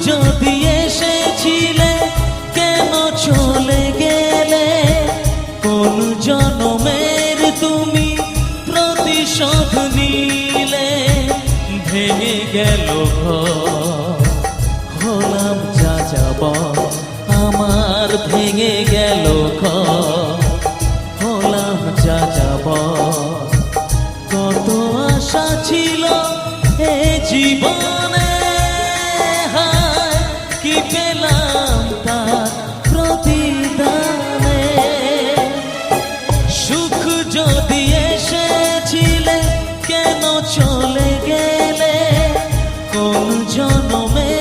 যদি এসেছিলে কেন চলে গেলে? কোন জনমের তুমি প্রতিশোধ নিলে? ভেঙে গেল ঘর, হলাম যাযাবর, আমার ভেঙে গেল ঘর, হলাম যাযাবর। কত আশা ছিল এ জীবনে, হায় কি পেলাম তার প্রতিদানে? সুখ যদি এসেছিলে কেন চলে গেলে? কোন জনমে